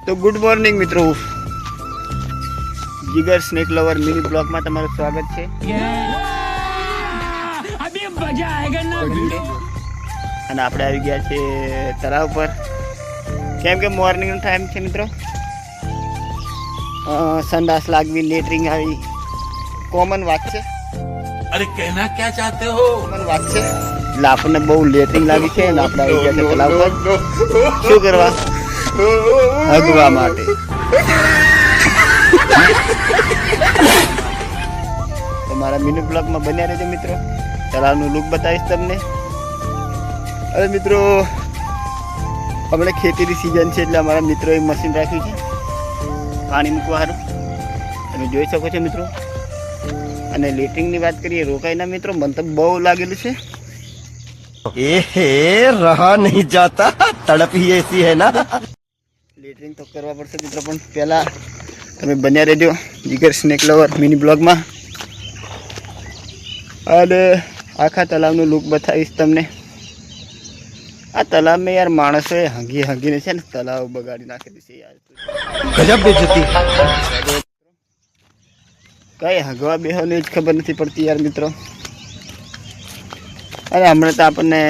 तो good morning मित्रों, जिगर स्नेक लवर मिनी ब्लॉग में तमाરું स्वागत है। अभी मजा आएगा ना। અને આપણે આવી ગયા છે તળાવ પર, કેમ કે મોર્નિંગનો ટાઈમ છે મિત્રો। સંડાસ લાગવી, લેટરિંગ આવી કોમન વાત છે। अरे कहना क्या चाहते हो? કોમન વાત છે એટલે આપણને બહુ લેટરિંગ લાગી છે અને આપણે આવી ગયા છે તળાવ પર। શું કરવા? હગવા માટે। તમારા મિની બ્લોગમાં બન્યા રહેજો મિત્રો, તળાવનું લુક બતાવીશ તમને। अरे मित्रों, हमने खेती की सीजन है એટલે અમારા મિત્રોએ મશીન રાખ્યું છે પાણી મૂકવા હારું, તમે જોઈ શકો છો મિત્રો। અને લેટરિંગની વાત કરીએ, રોકાઈના મિત્રો મને તો બહુ લાગેલું છે। एहे रहा नहीं जाता, तड़प ही ऐसी है ना। લેટરિંગ તો કરવા પડશે મિત્રો, પણ પહેલા તમે બન્યા રહેજો જીગર સ્નેક લવર મિની બ્લોગમાં અને આખા તળાવનું લુક બતાવીશ તમને। આ તળાવમાં યાર માણસોએ હંગી હંગીને છે ને તળાવ બગાડી નાખેલું છે યાર। गजब बेइज्जती। કઈ હગવા બેહવાની જ ખબર નથી પડતી યાર મિત્રો। અરે હમણાં તો આપણને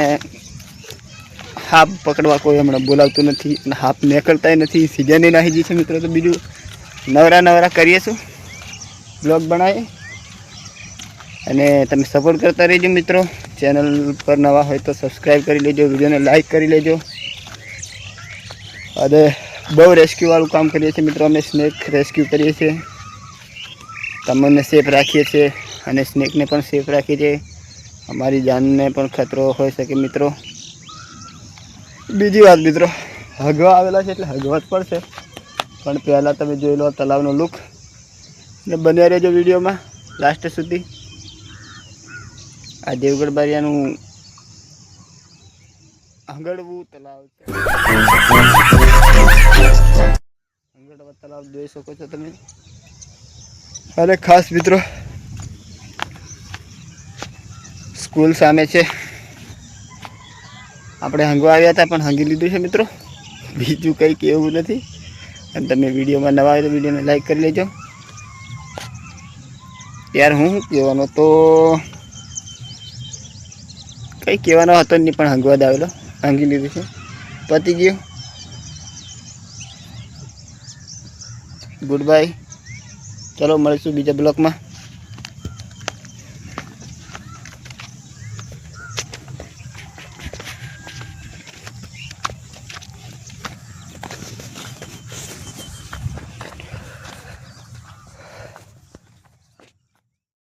હાપ પકડવા કોઈ હમણાં બોલાવતું નથી અને હાપ નીકળતાય નથી, સીઝને નાહી ગઈ છે મિત્રો। તો બીજું નવરા નવરા કરીએ છું, બ્લોગ બનાવીએ અને તમે સપોર્ટ કરતા રહેજો મિત્રો। ચેનલ પર નવા હોય તો સબસ્ક્રાઈબ કરી લેજો, વિડીયોને લાઈક કરી લેજો। અને બહુ રેસ્ક્યુવાળું કામ કરીએ છીએ મિત્રો, અમે સ્નેક રેસ્ક્યુ કરીએ છીએ, તમને સેફ રાખીએ છીએ અને સ્નેકને પણ સેફ રાખીએ છીએ। અમારી જાનને પણ ખતરો હોઈ શકે મિત્રો। બીજી વાત મિત્રો, હગવા આવેલા છે એટલે હગવા જ પડશે, પણ પહેલાં તમે જોઈ લો તળાવનો લુક ને બન્યા રહેજો વિડીયોમાં લાસ્ટ સુધી। આ દેવગઢ બારિયાનું હંગડવું તળાવ છે, હંગડવા તળાવ જોઈ શકો છો તમે। અરે ખાસ મિત્રો, સ્કૂલ સામે છે, આપણે હંગવા આવ્યા હતા પણ હંગી લીધું છે મિત્રો, બીજું કંઈ કહેવું નથી। અને તમે વિડીયોમાં નવા હોય તો વિડીયોને લાઈક કરી લેજો યાર। હું કહેવાનો તો કંઈ કહેવાનો હતો નહીં, પણ હંગવા જ આવેલો, હંગી લીધું છે, પતી ગયું। ગુડ બાય, ચલો મળીશું બીજા બ્લોકમાં।